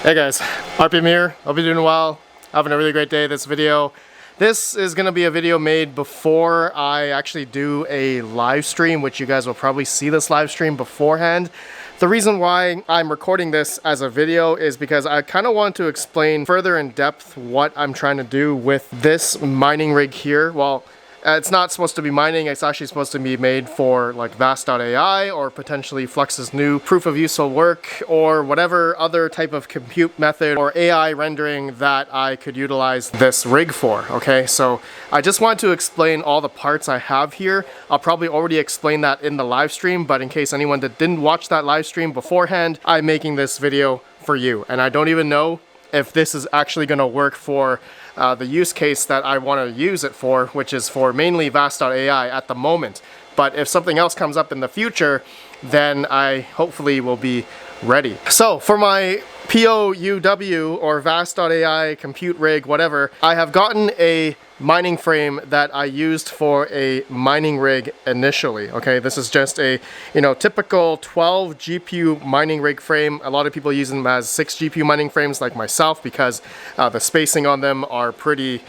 Hey guys, RPM here. Hope you're doing well. Having a really great day. This is going to be a video made before I actually do a live stream, which you guys will probably see this live stream beforehand. The reason why I'm recording this as a video is because I kind of want to explain further in depth what I'm trying to do with this mining rig here. Well, it's not supposed to be mining, it's actually supposed to be made for like Vast.ai or potentially Flux's new proof of useful work or whatever other type of compute method or AI rendering that I could utilize this rig for, okay? So I just want to explain all the parts I have here. I'll probably already explain that in the live stream, but in case anyone that didn't watch that live stream beforehand, I'm making this video for you. And I don't even know if this is actually going to work for the use case that I want to use it for, which is for mainly Vast.ai at the moment. But if something else comes up in the future, then I hopefully will be ready. So for my POUW or Vast.ai compute rig, whatever, I have gotten a mining frame that I used for a mining rig initially. Okay, this is just a typical 12 GPU mining rig frame. A lot of people use them as 6 GPU mining frames like myself because the spacing on them are pretty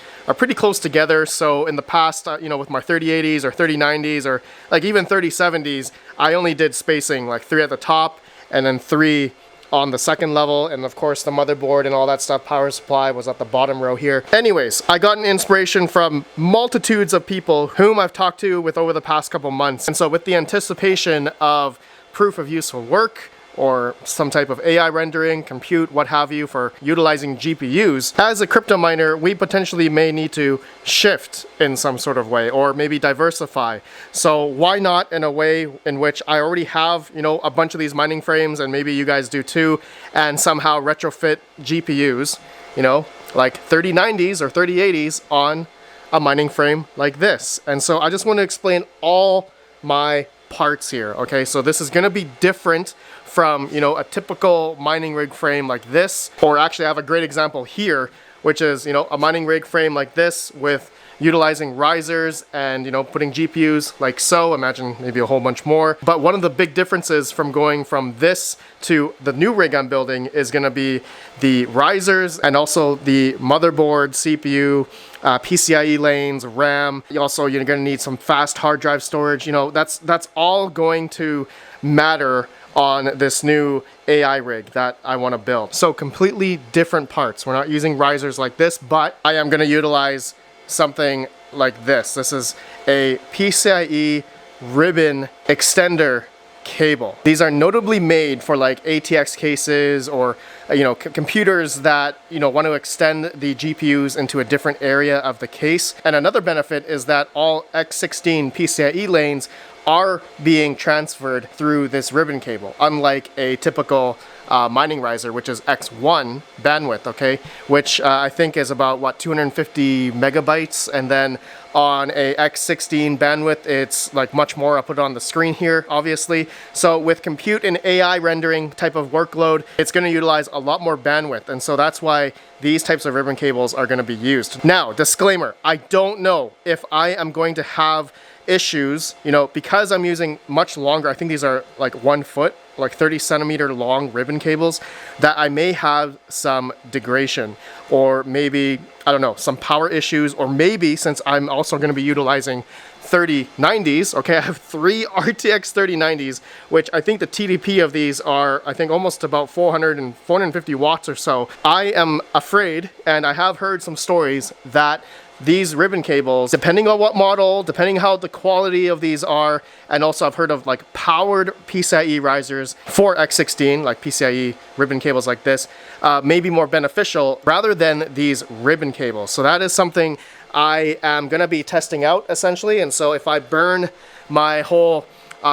close together. So in the past, with my 3080s or 3090s or like even 3070s, I only did spacing like 3 at the top and then 3 on the second level, and of course the motherboard and all that stuff, power supply, was at the bottom row here. Anyways, I got an inspiration from multitudes of people whom I've talked to with over the past couple months. And so with the anticipation of proof of useful work or some type of AI rendering, compute, what have you, for utilizing GPUs, as a crypto miner, we potentially may need to shift in some sort of way or maybe diversify. So why not in a way in which I already have, a bunch of these mining frames, and maybe you guys do too, and somehow retrofit GPUs, like 3090s or 3080s on a mining frame like this. And so I just want to explain all my parts here, okay? So this is going to be different from, a typical mining rig frame like this, or actually I have a great example here, which is, a mining rig frame like this with utilizing risers and, putting GPUs like so. Imagine maybe a whole bunch more. But one of the big differences from going from this to the new rig I'm building is going to be the risers and also the motherboard, CPU, PCIe lanes, RAM. Also, you're going to need some fast hard drive storage. That's all going to matter on this new AI rig that I want to build. So completely different parts. We're not using risers like this, but I am going to utilize something like this. This is a PCIe ribbon extender cable. These are notably made for like ATX cases or computers that want to extend the GPUs into a different area of the case. And another benefit is that all X16 PCIe lanes are being transferred through this ribbon cable, unlike a typical mining riser, which is X1 bandwidth, okay, which I think is about 250 megabytes, and then on a X16 bandwidth it's like much more. I'll put it on the screen here, obviously. So with compute and AI rendering type of workload, it's going to utilize a lot more bandwidth, and so that's why these types of ribbon cables are going to be used. Now, disclaimer, I don't know if I am going to have issues, because I'm using much longer. I think these are like 1 foot like 30 centimeter long ribbon cables, that I may have some degradation, or maybe, I don't know, some power issues, or maybe since I'm also going to be utilizing 3090s, okay, I have 3 RTX 3090s, which I think the TDP of these are, I think, almost about 450 watts or so. I am afraid, and I have heard some stories that these ribbon cables, depending on what model, depending how the quality of these are, and also I've heard of like powered PCIe risers for X16, like PCIe ribbon cables like this, may be more beneficial rather than these ribbon cables. So that is something I am going to be testing out essentially, and so if I burn my whole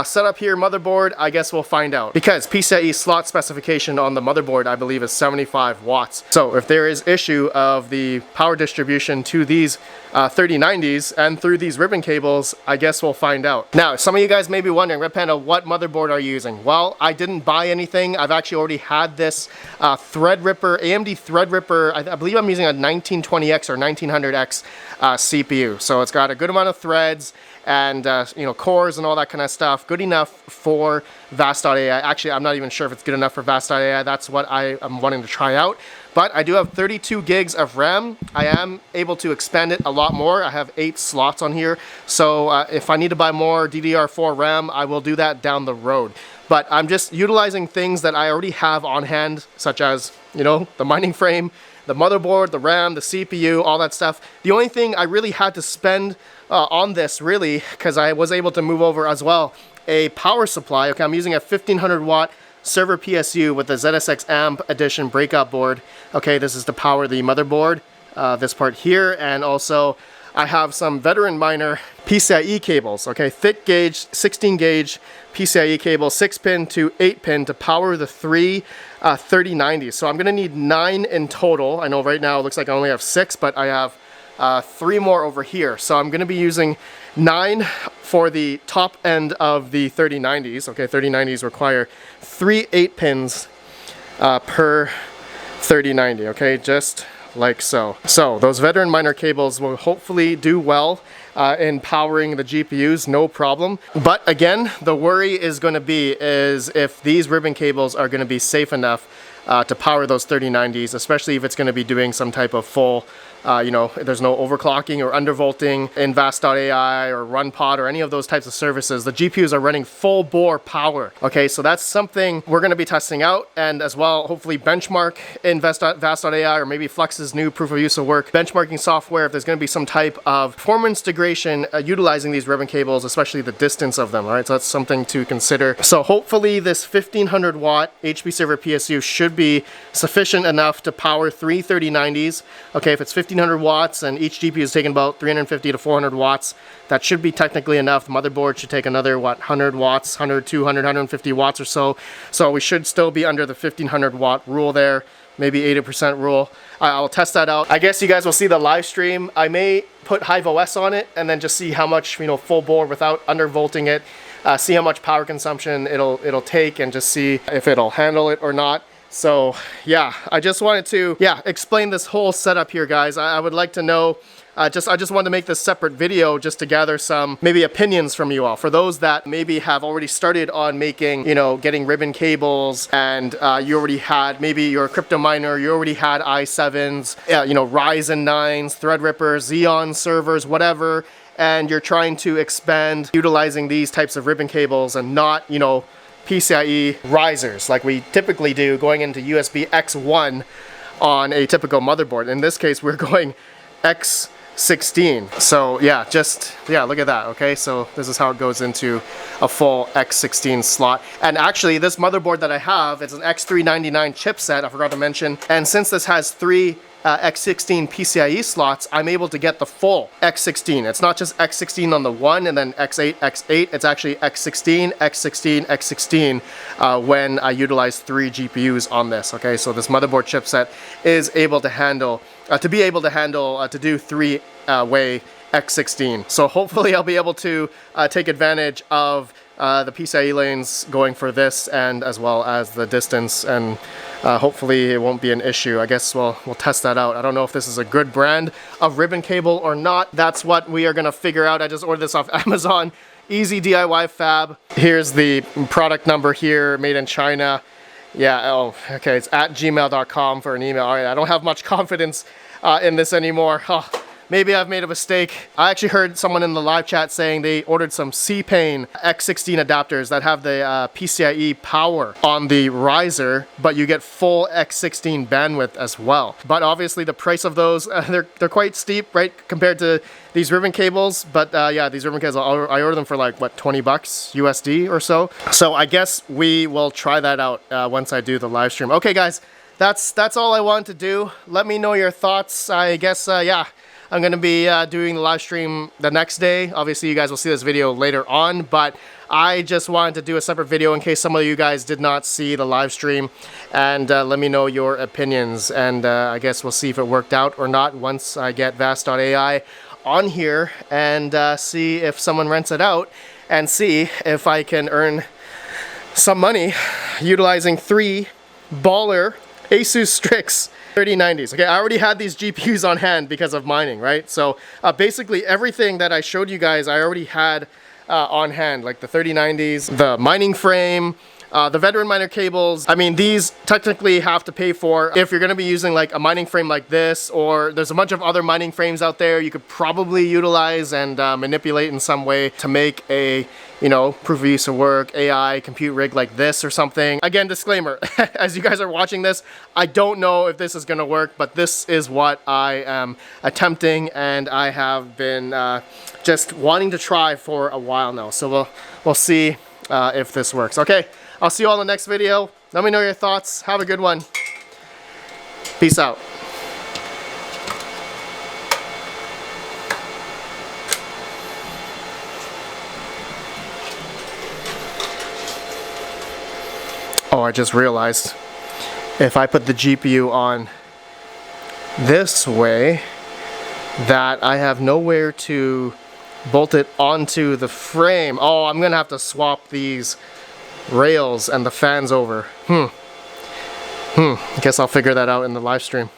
setup here, motherboard, I guess we'll find out, because PCIe slot specification on the motherboard I believe is 75 watts. So if there is issue of the power distribution to these 3090s and through these ribbon cables, I guess we'll find out. Now, some of you guys may be wondering, Red Panda, what motherboard are you using? Well, I didn't buy anything. I've actually already had this Threadripper, AMD Threadripper. I believe I'm using a 1920X or 1900X CPU. So it's got a good amount of threads and you know, cores and all that kind of stuff. Good enough for Vast.ai. Actually, I'm not even sure if it's good enough for Vast.ai. That's what I am wanting to try out. But I do have 32 gigs of RAM. I am able to expand it a lot more. I have 8 slots on here. So if I need to buy more DDR4 RAM, I will do that down the road. But I'm just utilizing things that I already have on hand, such as, you know, the mining frame, the motherboard, the RAM, the CPU, all that stuff. The only thing I really had to spend on this, really, because I was able to move over as well, a power supply. Okay, I'm using a 1500 watt server PSU with the ZSX Amp Edition breakout board. Okay, this is to power the motherboard, this part here, and also I have some veteran miner PCIe cables. Okay, thick gauge, 16 gauge PCIe cable, 6-pin to 8-pin to power the 3 3090s. So I'm gonna need 9 in total. I know right now it looks like I only have 6, but I have 3 more over here. So I'm gonna be using 9 for the top end of the 3090s. Okay, 3090s require 3 8-pins per 3090. Okay, just like so. So those veteran miner cables will hopefully do well in powering the GPUs, no problem. But again, the worry is going to be is if these ribbon cables are going to be safe enough to power those 3090s, especially if it's going to be doing some type of full, you know, there's no overclocking or undervolting in Vast.ai or RunPod or any of those types of services. The GPUs are running full bore power. Okay, so that's something we're going to be testing out, and as well, hopefully benchmark in Vast.ai or maybe Flux's new proof of use of work benchmarking software if there's going to be some type of performance degradation utilizing these ribbon cables, especially the distance of them. All right, so that's something to consider. So hopefully this 1500 watt HP server PSU should be sufficient enough to power 3 3090s. Okay, if it's 1500 watts and each GPU is taking about 350 to 400 watts, that should be technically enough. The motherboard should take another, what, 100 watts, 100, 200, 150 watts or so. So we should still be under the 1500 watt rule there, maybe 80% rule. I'll test that out. I guess you guys will see the live stream. I may put Hive OS on it and then just see how much, you know, full bore without undervolting it, see how much power consumption it'll take, and just see if it'll handle it or not. So yeah, I just wanted to explain this whole setup here, guys. I would like to know, I just wanted to make this separate video just to gather some maybe opinions from you all. For those that maybe have already started on making, you know, getting ribbon cables, and you already had, maybe you're a crypto miner, you already had i7s, you know, Ryzen 9s, Threadrippers, Xeon servers, whatever, and you're trying to expand utilizing these types of ribbon cables and not, you know, PCIe risers like we typically do going into USB X1 on a typical motherboard. In this case, we're going X16. So yeah, look at that. Okay, so this is how it goes into a full X16 slot. And actually, this motherboard that I have, it's an X399 chipset, I forgot to mention. And since this has 3 X16 PCIe slots, I'm able to get the full X16. It's not just X16 on the one and then X8, X8. It's actually X16, X16, X16 when I utilize 3 GPUs on this. Okay, so this motherboard chipset is able to handle, to do 3-way X16. So hopefully I'll be able to take advantage of the PCIe lanes going for this, and as well as the distance, and hopefully it won't be an issue. I guess we'll test that out. I don't know if this is a good brand of ribbon cable or not. That's what we are gonna figure out. I just ordered this off Amazon. easy DIY fab. Here's the product number here, made in China. Yeah, oh, okay, it's at gmail.com for an email. All right, I don't have much confidence in this anymore. Oh, maybe I've made a mistake. I actually heard someone in the live chat saying they ordered some C-Pain X16 adapters that have the PCIe power on the riser, but you get full X16 bandwidth as well. But obviously the price of those, they're quite steep, right, compared to these ribbon cables. But yeah, these ribbon cables, I ordered them for like, what, 20 bucks USD or so. So I guess we will try that out once I do the live stream. Okay, guys, that's all I wanted to do. Let me know your thoughts. I guess, yeah. I'm going to be doing the live stream the next day. Obviously, you guys will see this video later on, but I just wanted to do a separate video in case some of you guys did not see the live stream, and let me know your opinions, and I guess we'll see if it worked out or not once I get Vast.ai on here and see if someone rents it out and see if I can earn some money utilizing 3 baller Asus Strix 3090s. Okay, I already had these GPUs on hand because of mining, right? So basically everything that I showed you guys, I already had on hand, like the 3090s, the mining frame, the veteran miner cables. I mean, these technically have to pay for if you're going to be using like a mining frame like this, or there's a bunch of other mining frames out there you could probably utilize and manipulate in some way to make a, you know, proof of use of work, AI, compute rig like this or something. Again, disclaimer, as you guys are watching this, I don't know if this is going to work, but this is what I am attempting, and I have been just wanting to try for a while now. So we'll see if this works. Okay, I'll see you all in the next video. Let me know your thoughts. Have a good one. Peace out. Oh, I just realized if I put the GPU on this way, that I have nowhere to bolt it onto the frame. Oh, I'm gonna have to swap these rails and the fans over. I guess I'll figure that out in the live stream.